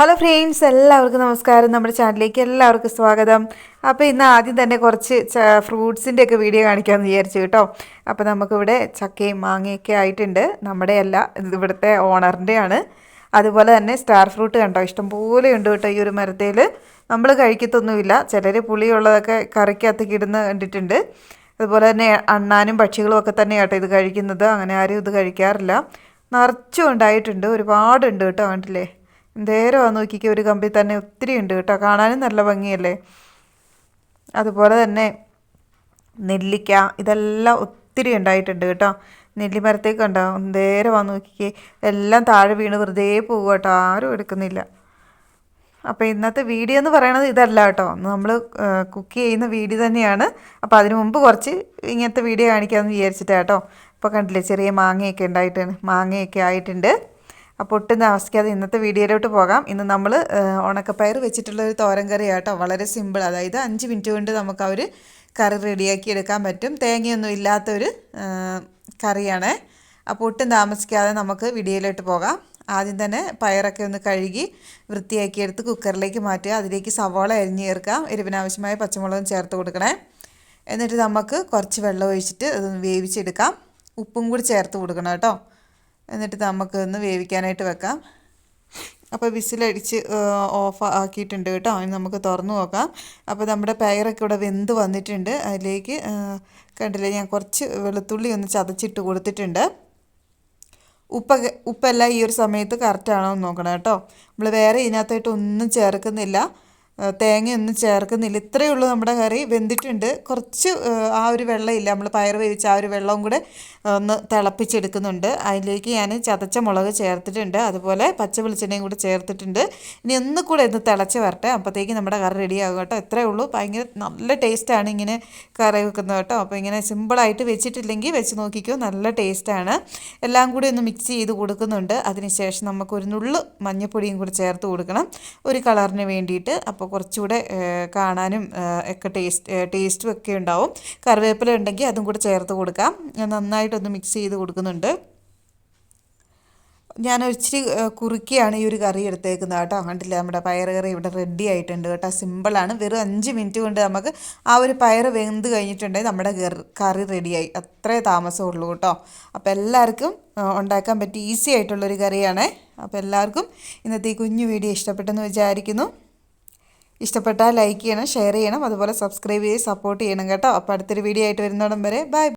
Hello friends, എല്ലാവർക്കും നമസ്കാരം. നമ്മുടെ ചാനലിലേക്ക് എല്ലാവർക്കും സ്വാഗതം. അപ്പോൾ ഇന്ന് ആദ്യം തന്നെ കുറച്ച് ഫ്രൂട്ട്സിൻ്റെ ഒക്കെ വീഡിയോ കാണിക്കാമെന്ന് വിചാരിച്ചു കേട്ടോ. അപ്പോൾ നമുക്കിവിടെ ചക്കയും മാങ്ങയൊക്കെ ആയിട്ടുണ്ട്. നമ്മുടെ അല്ല, ഇവിടുത്തെ ഓണറിൻ്റെയാണ്. അതുപോലെ തന്നെ സ്റ്റാർ ഫ്രൂട്ട് കണ്ടോ, ഇഷ്ടംപോലെ ഉണ്ട് കേട്ടോ ഈ ഒരു മരത്തേൽ. നമ്മൾ കഴിക്കത്തൊന്നുമില്ല, ചിലർ പുളിയുള്ളതൊക്കെ കറിക്കകത്തേക്ക് ഇടുന്ന കണ്ടിട്ടുണ്ട്. അതുപോലെ തന്നെ അണ്ണാനും പക്ഷികളും ഒക്കെ തന്നെ കേട്ടോ ഇത് കഴിക്കുന്നത്. അങ്ങനെ ആരും ഇത് കഴിക്കാറില്ല. നിറച്ചും ഉണ്ടായിട്ടുണ്ട്, ഒരുപാടുണ്ട് കേട്ടോ. കണ്ടില്ലേ, എന്തേരമാണ് നോക്കിക്കുക, ഒരു കമ്പി തന്നെ ഒത്തിരി ഉണ്ട് കേട്ടോ. കാണാനും നല്ല ഭംഗിയല്ലേ. അതുപോലെ തന്നെ നെല്ലിക്ക, ഇതെല്ലാം ഒത്തിരി ഉണ്ടായിട്ടുണ്ട് കേട്ടോ. നെല്ലിമരത്തേക്ക് ഉണ്ടോ, എന്തേരമാണ് നോക്കിക്കേ. എല്ലാം താഴെ വീണ് വെറുതെ പോകുക കേട്ടോ, ആരും എടുക്കുന്നില്ല. അപ്പോൾ ഇന്നത്തെ വീഡിയോ എന്ന് പറയണത് ഇതല്ല കേട്ടോ, നമ്മൾ കുക്ക് ചെയ്യുന്ന വീഡിയോ തന്നെയാണ്. അപ്പോൾ അതിന് മുമ്പ് കുറച്ച് ഇങ്ങനത്തെ വീഡിയോ കാണിക്കാമെന്ന് വിചാരിച്ചിട്ടാണ് കേട്ടോ. അപ്പോൾ കണ്ടില്ലേ, ചെറിയ മാങ്ങയൊക്കെ ആയിട്ടുണ്ട്. അപ്പോൾ ഒട്ടും താമസിക്കാതെ ഇന്നത്തെ വീഡിയോയിലോട്ട് പോകാം. ഇന്ന് നമ്മൾ ഉണക്കപ്പയർ വെച്ചിട്ടുള്ളൊരു തോരൻ കറിയാണ് കേട്ടോ. വളരെ സിമ്പിൾ, അതായത് 5 മിനിറ്റ് കൊണ്ട് നമുക്ക് ആ ഒരു കറി റെഡിയാക്കി എടുക്കാൻ പറ്റും. തേങ്ങയൊന്നും ഇല്ലാത്തൊരു കറിയാണ്. അപ്പോൾ ഒട്ടും താമസിക്കാതെ നമുക്ക് വീഡിയോയിലോട്ട് പോകാം. ആദ്യം തന്നെ പയറൊക്കെ ഒന്ന് കഴുകി വൃത്തിയാക്കി എടുത്ത് കുക്കറിലേക്ക് മാറ്റുക. അതിലേക്ക് സവാള അരിഞ്ഞ് ചേർക്കാം. എരിവിനാവശ്യമായ പച്ചമുളകും ചേർത്ത് കൊടുക്കണേ. എന്നിട്ട് നമുക്ക് കുറച്ച് വെള്ളം ഒഴിച്ചിട്ട് അതൊന്ന് വേവിച്ചെടുക്കാം. ഉപ്പും കൂടി ചേർത്ത് കൊടുക്കണം കേട്ടോ. എന്നിട്ട് നമുക്ക് ഒന്ന് വേവിക്കാനായിട്ട് വെക്കാം. അപ്പോൾ വിസിലടിച്ച് ഓഫ് ആക്കിയിട്ടുണ്ട് കേട്ടോ. ഇനി നമുക്ക് തുറന്നു നോക്കാം. അപ്പോൾ നമ്മുടെ പയറൊക്കെ ഇവിടെ വെന്ത് വന്നിട്ടുണ്ട്. അതിലേക്ക് കണ്ടില്ലേ, ഞാൻ കുറച്ച് വെളുത്തുള്ളി ഒന്ന് ചതച്ചിട്ട് കൊടുത്തിട്ടുണ്ട്. ഉപ്പെല്ലാം ഈ ഒരു സമയത്ത് കറക്റ്റാണോ എന്ന് നോക്കണം കേട്ടോ. നമ്മൾ വേറെ ഇതിനകത്തായിട്ട് ഒന്നും ചേർക്കുന്നില്ല, തേങ്ങയൊന്നും ചേർക്കുന്നില്ല. ഇത്രയേ ഉള്ളൂ നമ്മുടെ കറി. വെന്തിട്ടുണ്ട്. കുറച്ച് ആ ഒരു വെള്ളമില്ല, നമ്മൾ പയർ വേവിച്ച ആ ഒരു വെള്ളവും കൂടെ ഒന്ന് തിളപ്പിച്ചെടുക്കുന്നുണ്ട്. അതിലേക്ക് ഞാൻ ചതച്ച മുളക് ചേർത്തിട്ടുണ്ട്, അതുപോലെ പച്ച വെളിച്ചെണ്ണയും കൂടെ ചേർത്തിട്ടുണ്ട്. ഇനി ഒന്നും കൂടെ ഒന്ന് തിളച്ച് വരട്ടെ, അപ്പോഴത്തേക്ക് നമ്മുടെ കറി റെഡി ആകും കേട്ടോ. ഇത്രയേ ഉള്ളൂ. ഭയങ്കര നല്ല ടേസ്റ്റാണ് ഇങ്ങനെ കറി വെക്കുന്നത് കേട്ടോ. അപ്പോൾ ഇങ്ങനെ സിമ്പിളായിട്ട് വെച്ചിട്ടില്ലെങ്കിൽ വെച്ച് നോക്കിക്കോ, നല്ല ടേസ്റ്റാണ്. എല്ലാം കൂടി ഒന്ന് മിക്സ് ചെയ്ത് കൊടുക്കുന്നുണ്ട്. അതിനുശേഷം നമുക്കൊരു നുള്ളു മഞ്ഞൾപ്പൊടിയും കൂടി ചേർത്ത് കൊടുക്കണം, ഒരു കളറിന് വേണ്ടിയിട്ട്. അപ്പോൾ കുറച്ചുകൂടെ കാണാനും ഒക്കെ ടേസ്റ്റും ഒക്കെ ഉണ്ടാവും. കറിവേപ്പില ഉണ്ടെങ്കിൽ അതും കൂടെ ചേർത്ത് കൊടുക്കാം. നന്നായിട്ടൊന്ന് മിക്സ് ചെയ്ത് കൊടുക്കുന്നുണ്ട്. ഞാനൊരിച്ചിരി കുറുക്കിയാണ് ഈ ഒരു കറി എടുത്തേക്കുന്നത് കേട്ടോ. കണ്ടില്ല, നമ്മുടെ പയർ കറി ഇവിടെ റെഡി ആയിട്ടുണ്ട് കേട്ടോ. സിമ്പിളാണ്. വെറും 5 മിനിറ്റ് കൊണ്ട് നമുക്ക് ആ ഒരു പയർ വെന്ത് കഴിഞ്ഞിട്ടുണ്ടെങ്കിൽ നമ്മുടെ കറി റെഡിയായി. അത്രേ താമസമുള്ളൂ കേട്ടോ. അപ്പോൾ എല്ലാവർക്കും ഉണ്ടാക്കാൻ പറ്റി ഈസി ആയിട്ടുള്ളൊരു കറിയാണ്. അപ്പോൾ എല്ലാവർക്കും ഇന്നത്തെ ഈ കുഞ്ഞു വീഡിയോ ഇഷ്ടപ്പെട്ടെന്ന് വിചാരിക്കുന്നു. ഇഷ്ടപ്പെട്ടാൽ ലൈക്ക് ചെയ്യണം, ഷെയർ ചെയ്യണം, അതുപോലെ സബ്സ്ക്രൈബ് ചെയ്ത് സപ്പോർട്ട് ചെയ്യണം കേട്ടോ. അപ്പോൾ അടുത്തൊരു വീഡിയോ ആയിട്ട് വരുന്നോടം വരെ ബൈ.